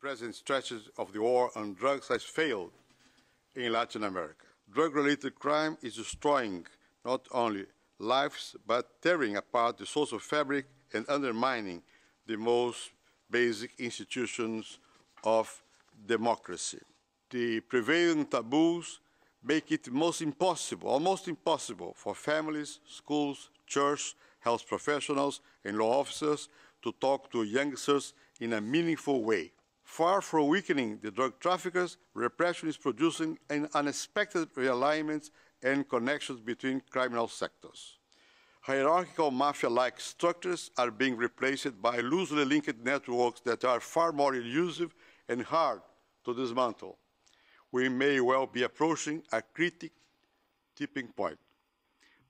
present strategy of the war on drugs has failed in Latin America. Drug-related crime is destroying not only lives, but tearing apart the social fabric and undermining the most basic institutions of democracy. The prevailing taboos make it almost impossible for families, schools, church, health professionals, and law officers to talk to youngsters in a meaningful way. Far from weakening the drug traffickers, repression is producing an unexpected realignment and connections between criminal sectors. Hierarchical mafia-like structures are being replaced by loosely linked networks that are far more elusive and hard to dismantle. We may well be approaching a critical tipping point.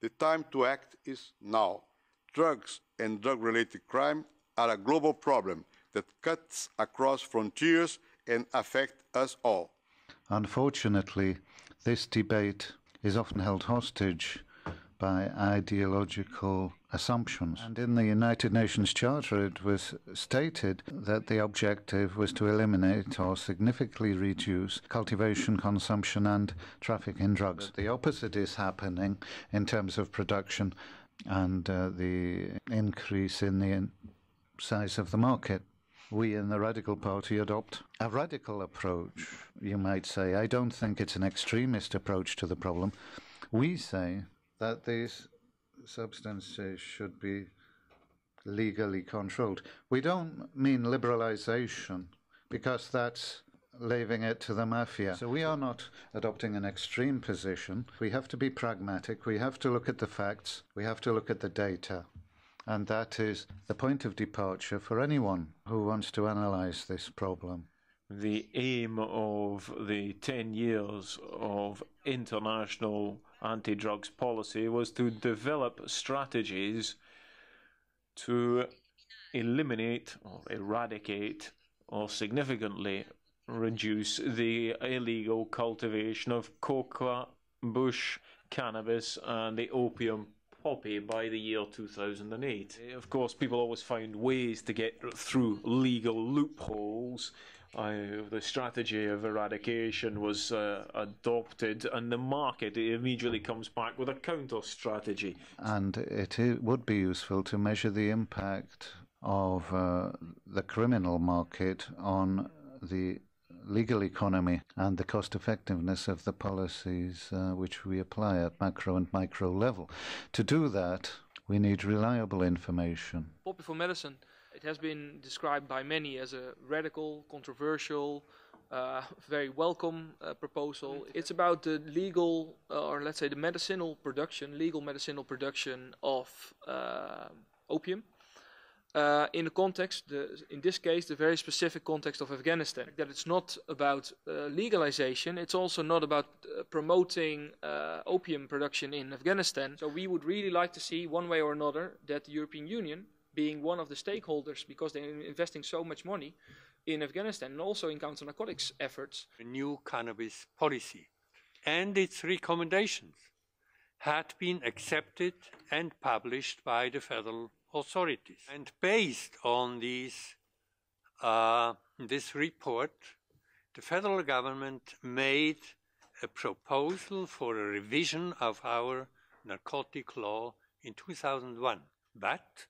The time to act is now. Drugs and drug-related crime are a global problem that cuts across frontiers and affects us all. Unfortunately, this debate is often held hostage by ideological assumptions. And in the United Nations Charter, it was stated that the objective was to eliminate or significantly reduce cultivation, consumption, and traffic in drugs. But the opposite is happening in terms of production and the increase in the size of the market. We in the Radical Party adopt a radical approach, you might say. I don't think it's an extremist approach to the problem. We say that these substances should be legally controlled. We don't mean liberalization, because that's leaving it to the mafia. So we are not adopting an extreme position. We have to be pragmatic. We have to look at the facts. We have to look at the data. And that is the point of departure for anyone who wants to analyze this problem. The aim of the 10 years of international anti-drugs policy was to develop strategies to eliminate or eradicate or significantly reduce the illegal cultivation of coca, bush, cannabis, and the opium poppy by the year 2008. Of course, people always found ways to get through legal loopholes. The strategy of eradication was adopted, and the market immediately comes back with a counter strategy. And it would be useful to measure the impact of the criminal market on the legal economy and the cost effectiveness of the policies which we apply at macro and micro level. To do that, we need reliable information. Poppy for medicine. It has been described by many as a radical, controversial, very welcome proposal. It's about the legal, or let's say the legal medicinal production of opium. In the context, in this case, the very specific context of Afghanistan. That it's not about legalization, it's also not about promoting opium production in Afghanistan. So we would really like to see, one way or another, that the European Union, being one of the stakeholders, because they're investing so much money in Afghanistan and also in counter-narcotics efforts. A new cannabis policy and its recommendations had been accepted and published by the federal authorities. And based on this report, the federal government made a proposal for a revision of our narcotic law in 2001. But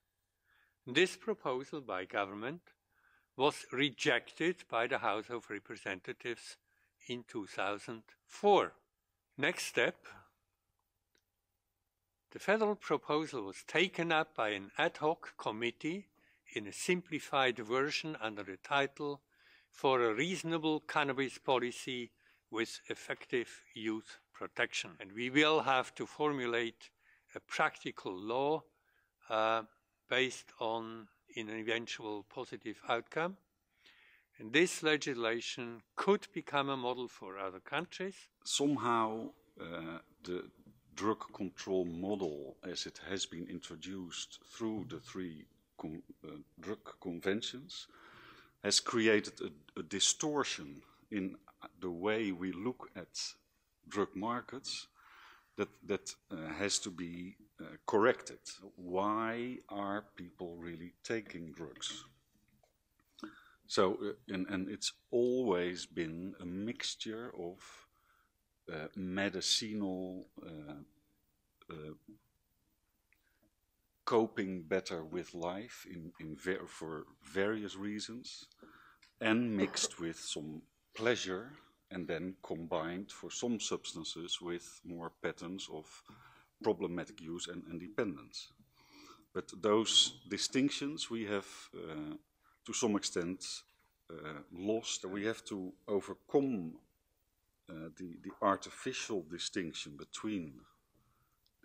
this proposal by government was rejected by the House of Representatives in 2004. Next step, the federal proposal was taken up by an ad hoc committee in a simplified version under the title "For a Reasonable Cannabis Policy with Effective Youth Protection." And we will have to formulate a practical law based on an eventual positive outcome. And this legislation could become a model for other countries. Somehow the drug control model, as it has been introduced through the three drug conventions, has created a distortion in the way we look at drug markets that has to be corrected. Why are people really taking drugs? So, and it's always been a mixture of medicinal coping better with life for various reasons, and mixed with some pleasure, and then combined for some substances with more patterns of problematic use and dependence. But those distinctions we have to some extent lost. We have to overcome the artificial distinction between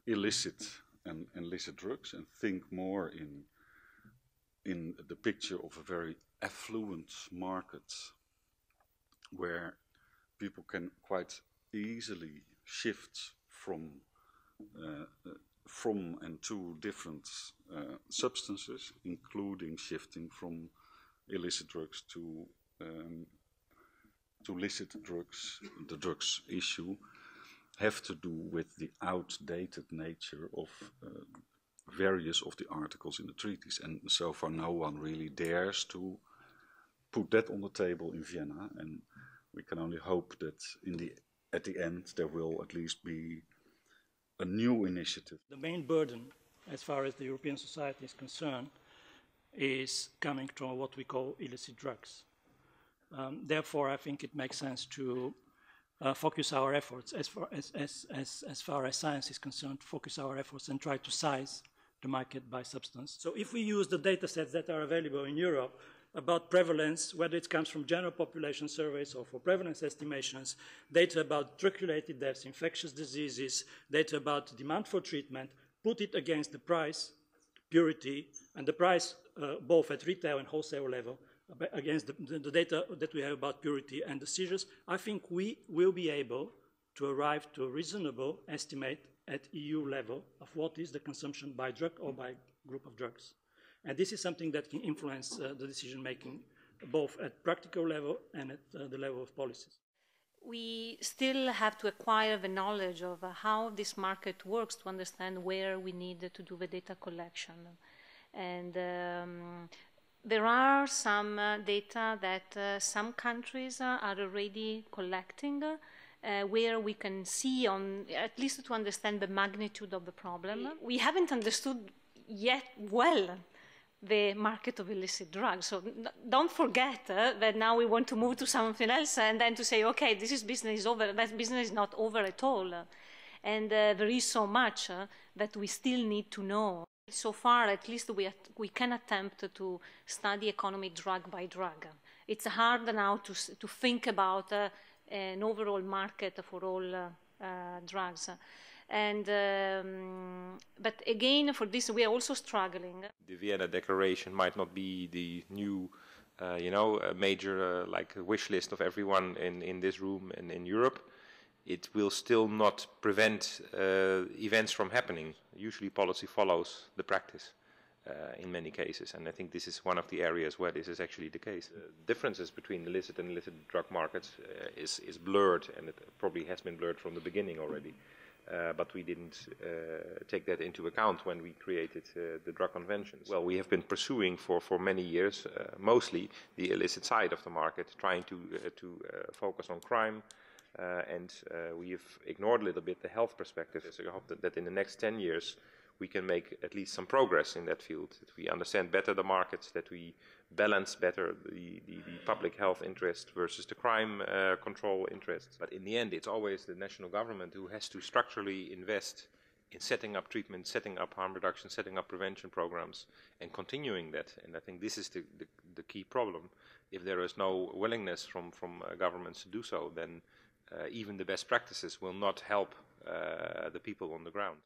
illicit and illicit drugs and think more in the picture of a very affluent market where people can quite easily shift from and to different substances, including shifting from illicit drugs to licit drugs. The drugs issue have to do with the outdated nature of various of the articles in the treaties, and so far no one really dares to put that on the table in Vienna, and we can only hope that at the end there will at least be a new initiative. The main burden, as far as the European society is concerned, is coming from what we call illicit drugs. Therefore, I think it makes sense to focus our efforts, as far as science is concerned, focus our efforts and try to size the market by substance. So if we use the data sets that are available in Europe about prevalence, whether it comes from general population surveys or for prevalence estimations, data about drug-related deaths, infectious diseases, data about demand for treatment, put it against the price, purity, and the price both at retail and wholesale level, against the data that we have about purity and the seizures, I think we will be able to arrive to a reasonable estimate at EU level of what is the consumption by drug or by group of drugs. And this is something that can influence the decision-making both at practical level and at the level of policies. We still have to acquire the knowledge of how this market works to understand where we need to do the data collection. And there are some data that some countries are already collecting where we can see, at least to understand the magnitude of the problem. We haven't understood yet well the market of illicit drugs. So don't forget that now we want to move to something else and then to say, okay, this is business over. That business is not over at all. And there is so much that we still need to know. So far, at least we can attempt to study economy drug by drug. It's hard now to think about an overall market for all drugs. And but again, for this we are also struggling. The Vienna Declaration might not be the new, major like wish list of everyone in this room and in Europe. It will still not prevent events from happening. Usually, policy follows the practice in many cases, and I think this is one of the areas where this is actually the case. Differences between illicit and illicit drug markets is blurred, and it probably has been blurred from the beginning already. But we didn't take that into account when we created the drug conventions. Well, we have been pursuing for many years, mostly the illicit side of the market, trying to focus on crime, and we have ignored a little bit the health perspective. So I hope that in the next 10 years we can make at least some progress in that field, that we understand better the markets, that we balance better the public health interest versus the crime control interests. But in the end, it's always the national government who has to structurally invest in setting up treatment, setting up harm reduction, setting up prevention programs, and continuing that. And I think this is the key problem. If there is no willingness from governments to do so, then even the best practices will not help the people on the ground.